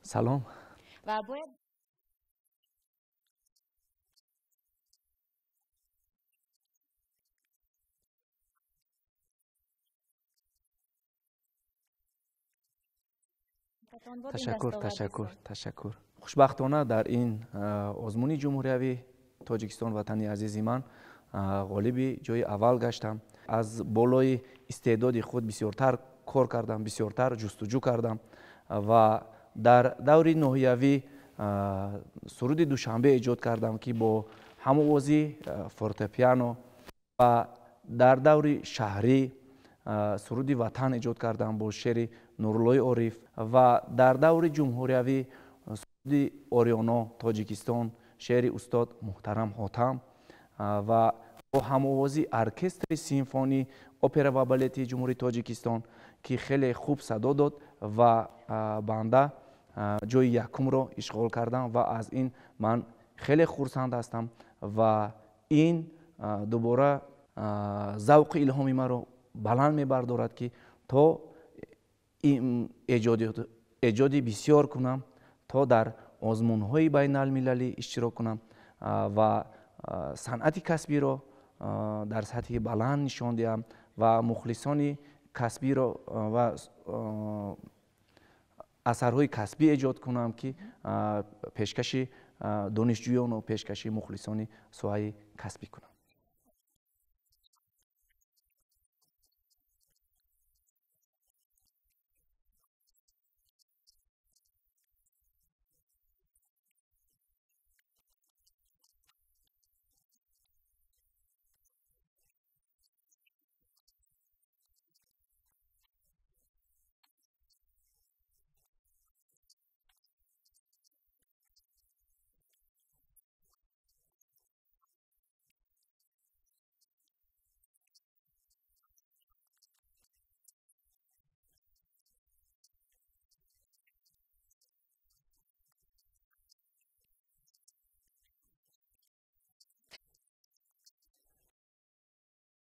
سلام. و باید تشکر. خوشبختانه در این آزمون جمهوریوی تاجیکستان وطنی عزیزی من غالب جای اول گشتم. از بالای استعداد خود بسیارتر کار کردم، بسیارتر جستجو کردم و در دوری نهایوی سرود دوشنبه ایجاد کردم که با هم‌آوازی فورتپیانو و در دوری شهری سرود وطن ایجاد کردم با شعر نورالله عارف و در دور جمهوریوی سرود آریانا تاجیکستان شعر استاد محترم حاتم و با هم‌آوازی ارکستر سیمفونی اپرا و بالت جمهوری تاجیکستان که خیلی خوب صدا داد و بنده جای یکم را اشغال کردم و از این من خیلی خرسند هستم و این دوباره ذوق الهامی مرا بلند می‌بردارد که تا ایجادی بسیار کنم، تا در آزمون‌های بین المللی اشتراک کنم و صنعت کسبی را در سطح بلند نشان دهم و مخلصان کسبی را و اثرهای کسبی ایجاد کنم که پیشکش دانشجویان و پیشکش مخلصان سوای کسبی کنم.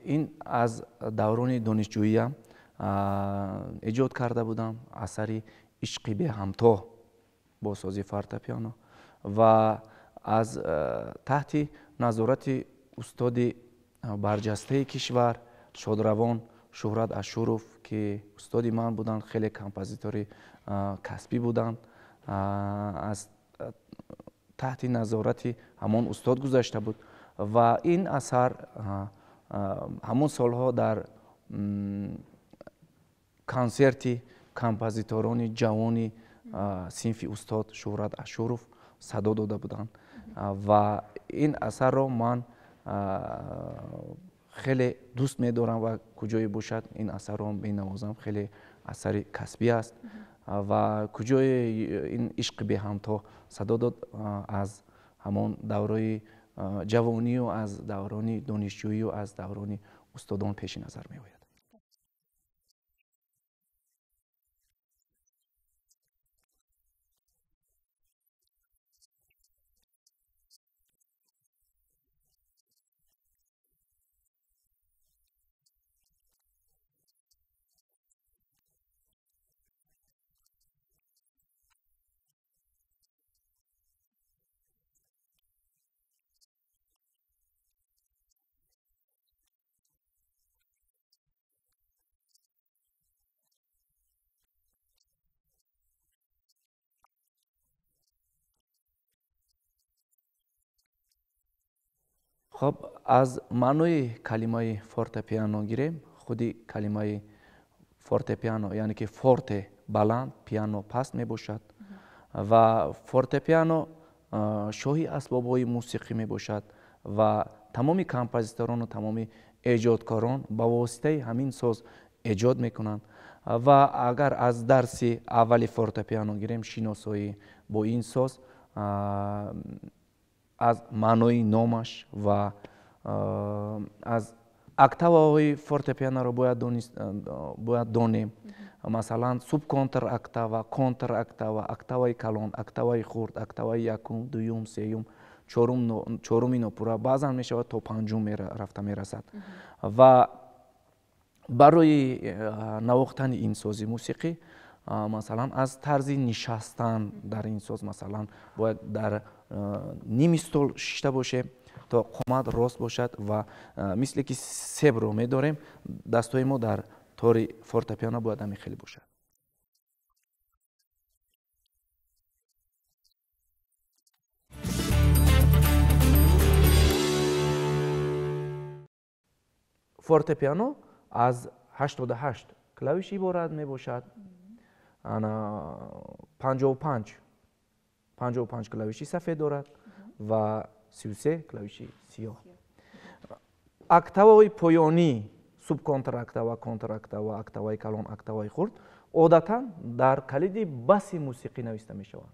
این از دوران دانشجوییم ایجاد کرده بودم اثری عشق به همتا با ساز فورتپیانو و از تحت نظارت استاد برجسته کشور شادروان شهرت اشرف که استاد من بودند، خیلی کمپوزیتور کسبی بودند، از تحت نظارت همان استاد گذشته بود و این اثر همون سالها در کنسرت کمپوزیتوران جوان صنف استاد شهرت اشرف صدا داده بودند و این اثر را من خیلی دوست می‌دارم و کجای باشد این اثر را می‌نوازم. خیلی اثر کسبی است و کجای این عشق به همتا صدا داد از همان دوره جوانی و از دوران دانشجویی و از دوران استادان پیش نظر می آید. خب از معنای کلمه فورتپیانو گیریم. خودی کلمه فورتپیانو یعنی که فورت بلند، پیانو پست می باشد و فورتپیانو شاهی اسباب‌های موسیقی می باشد و تمامی کمپوزیتوران و تمامی ایجادکاران با واسطه همین ساز ایجاد می کنند و اگر از درس اولی فورتپیانو گیریم شناسایی با این ساز از معنای نامش و از اکتاوهای فورتپیانو را باید دانیم. مثلا سوب کنتر اکتاوا، کنتر اکتاوا، اکتاوای کلان، اکتاوای خرد، اکتاوای یکم، دوم، سیوم، چهارمی نوپورا، بعضا می شود تا پنجم رفته می رسد و برای نواختن این ساز موسیقی масалан аз тарзи нишастан дар ин соз масалан бояд дар ними стол шишта боше то қомат рост бошад ва мисле ки себро медорем дастҳои мо дар тори фортепиано бояд ҳамин хеле бошад. фортепиано аз 88 клавиш иборат мебошад. 55 клавиши сафед дорад ва 33 клавиши сиёҳ. октаваҳои поёнӣ субконтрактава, контрактава, октаваи калон, октаваи хурд одатан дар калиди баси мусиқӣ нависта мешаванд.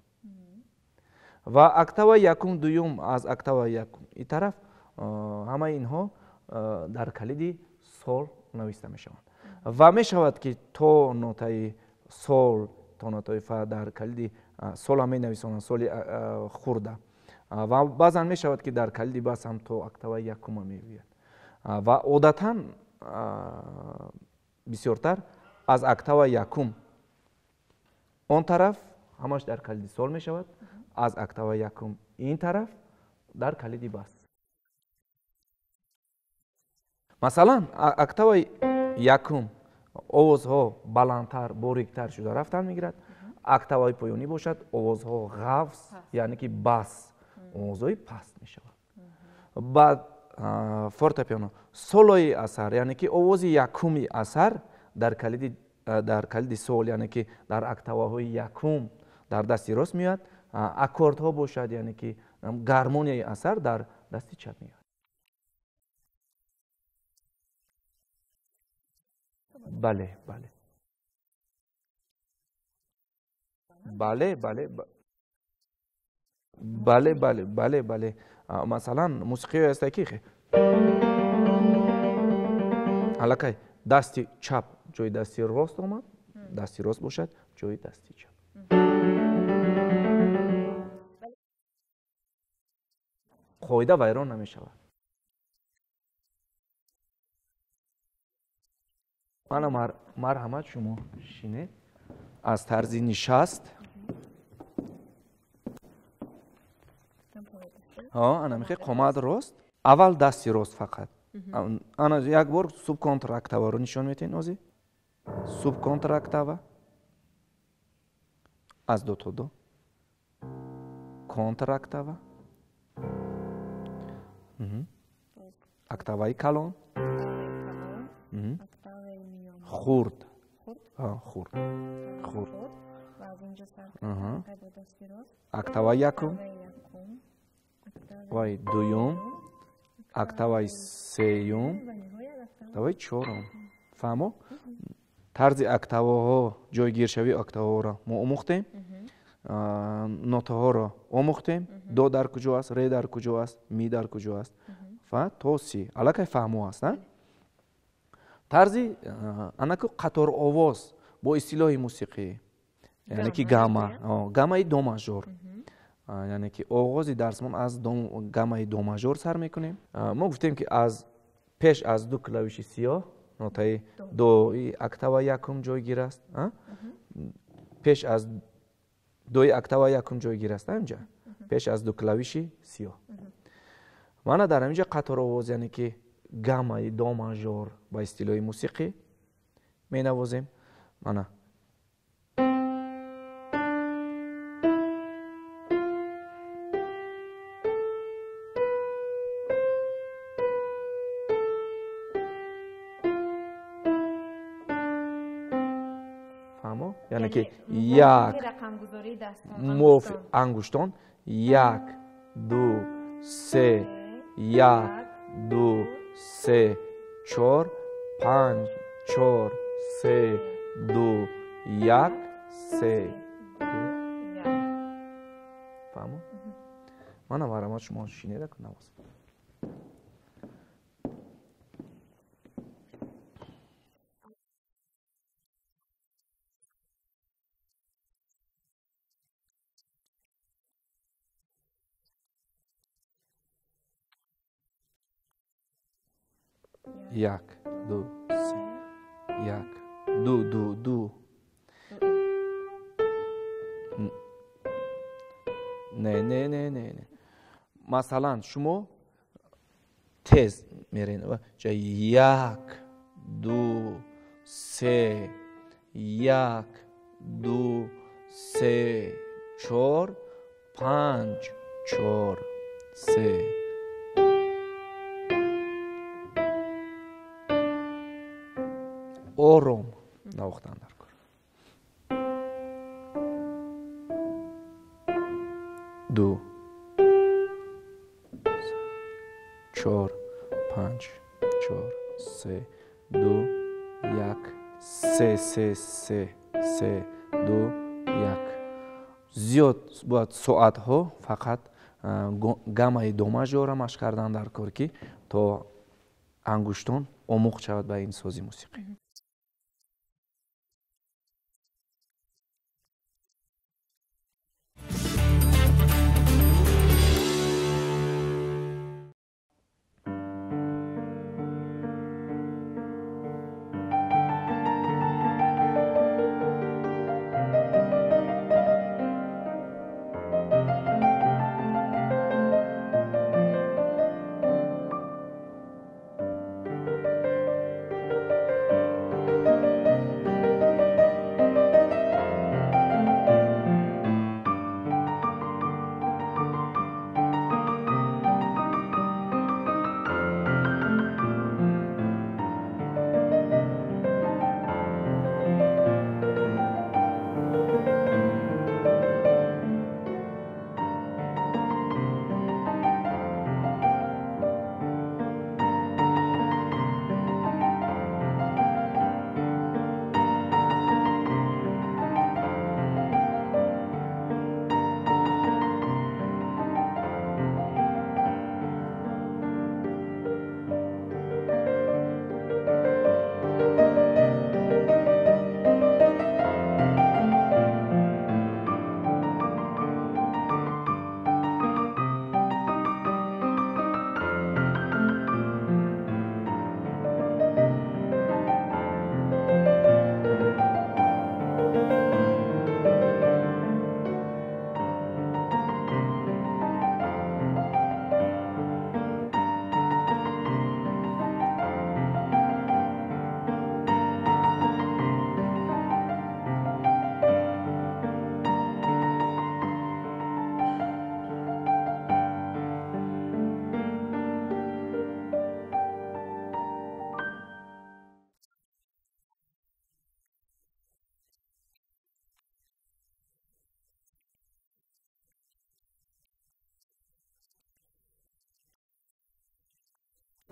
ва октаваи якум, дуюм аз октаваи якум ин тараф ҳамаи инҳо дар калиди сол нависта мешаванд. ва мешавад ки то нотаи сол то нотаи фа дар калиди сола менависонанд, соли хурда. ва баъзан мешавад ки дар калиди бас ҳам то октаваи якума меояд. ва одатан бисёртар аз октаваи якум он тараф ҳамаш дар калиди сол мешавад, аз октаваи якум ин тараф дар калиди бас. масалан октаваи якум овозҳо баландтар, бориктар шуда рафтан мегирад. октаваи поёнӣ бошад, овозҳо ғафз, яъне ки бас, овозҳои паст мешавад. баъд фортепиано солои асар, яъне ки овози якуми асар дар калиди сол, яъне ки дар октаваҳои якум дар дасти рост меояд. аккордҳо бошад, яъне ки гармонияи асар дар дасти чап меояд. бале бале бале бале бале бале бале бале масалан мусиқиҳое ҳастанд ки аллакай дасти чап ҷои дасти рост омад, дасти рост бошад ҷои дасти чап. қоида вайрон намешавад. мана марҳамат шумо шинед аз тарзи нишаст ана мехе қомат рост, аввал дасти рост фақат. ана як бор субконтрактаваро нишон метен ози. субконтрактава аз до то до. контрактава. октаваи калон. хурд. хурд. хурд. октаваи якум. октаваи дуюм. октаваи сеюм. октаваи чорум. фаҳмо? тарзи октаваҳо, ҷойгиршавии октаваҳоро мо омӯхтем. нотаҳоро омӯхтем. до дар куҷо аст, ре дар куҷо аст, ми дар куҷо аст. фа то си. аллакай фаҳмо аст, на? тарзи анаку қатор овоз бо истилоҳи мусиқӣ, яъне ки гамма, гаммаи до мажор, яъне ки оғози дарсмон аз гаммаи до мажор сар мекунем. мо гуфтем ки аз пеш аз ду клавиши сиёҳ нотаи дои октаваи якум ҷойгир аст. пеш аз дои октаваи якум ҷойгир аст инҷа. пеш аз ду клавиши сиёҳ. мана дар ҳаминҷа қатор овоз, яъне ки гаммаи до мажор ба истилоҳи мусиқӣ менавозем. мана фаҳмо, яъне ки як муофи ангуштон, як ду се, як ду се, чор, панҷ, чор, се, ду, як, се, ду, як. фаҳмо? мана марҳамат шумо шинеда ку навоз. як, ду, се, як, ду, ду, ду, نه مثلا شما تز میرین جا 1 2 3 1 2 3 4 5 4 3 آروم نواختن در کار 2 4 5 4 3 2 1 3 3 3 3 2 1 زیاد باید ساعت ها فقط گامای دو ماژور را مشق کردن در کار که تا انگشتان آموخت شود به این سازی موسیقی.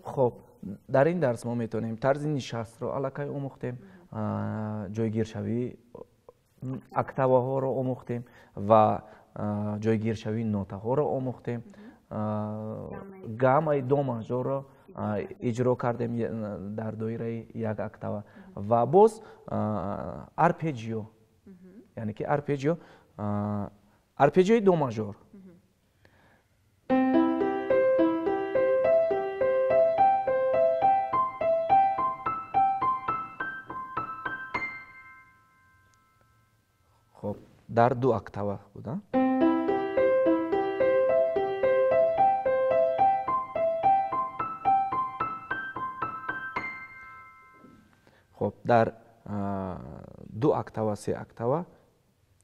خب در این درس ما میتونیم طرز نشست رو الکی آموختیم، جایگیرشوی اکتاوها رو آموختیم و جایگیرشوی نوته ها رو آموختیم، گامای دو ماژور رو اجرا کردیم در دایره یک اکتاوا و باز ارپیجیو، یعنی که ارپیجیوی دو ماژور. خب در دو اکتاوا بوده. خب در دو اکتاوا سه اکتاوا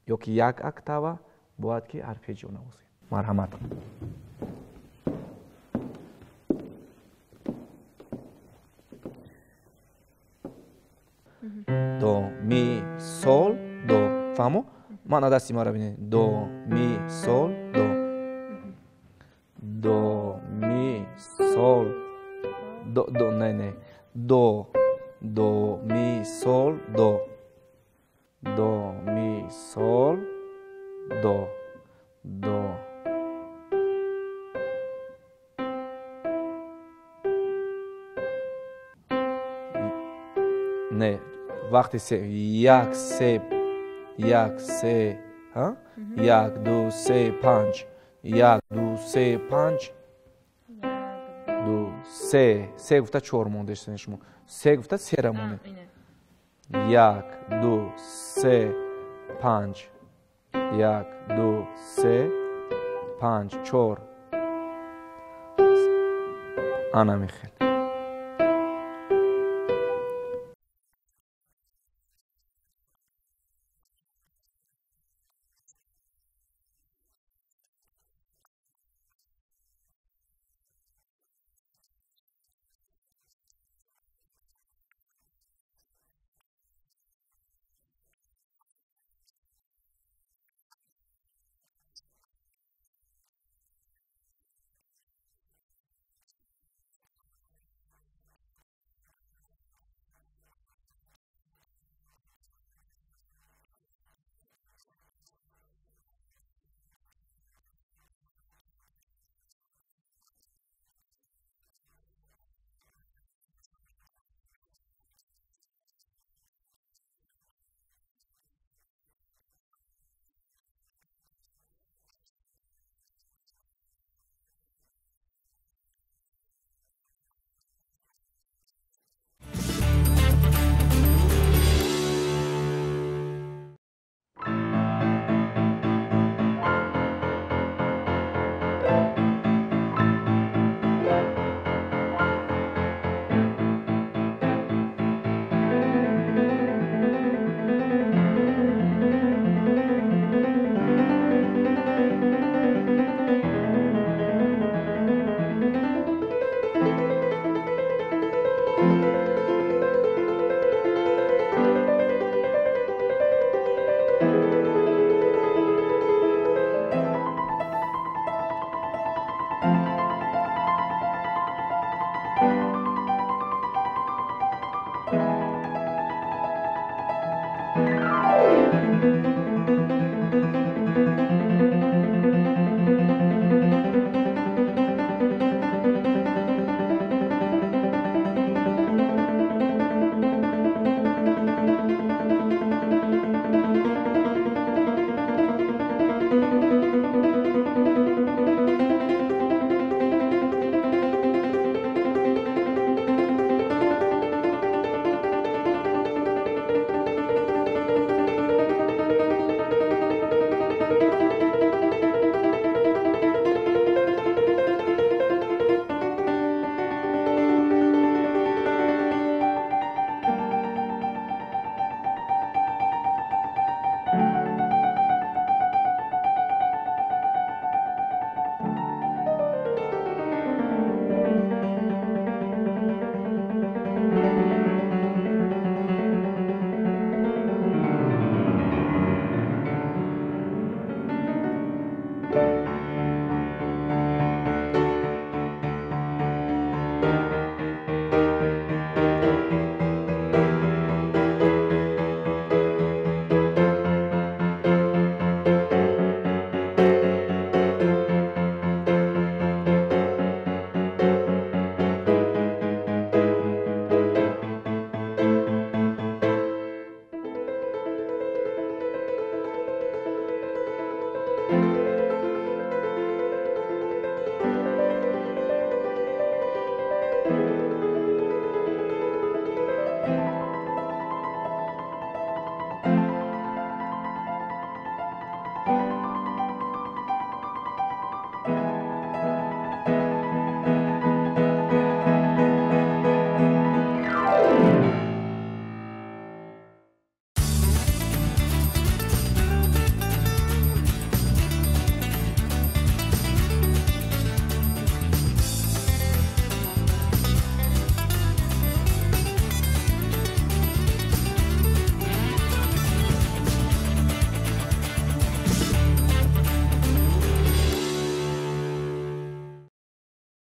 یا که یک اکتاوا باید که ارپیجیو نوازیم. مرحمت. دو می سول دو. فهمو؟ من دستی ما را بینید. دو می سول دو. دو می سول دو نه دو دو می سول دو. دو می سول دو. دو نه وقتی سه یک سه یک سه ها یک دو سه پنج یک دو سه پنج دو سه گفته چهار مونده شما سه گفته سه را مونده یک دو سه پنج یک دو سه 5 4 ана михел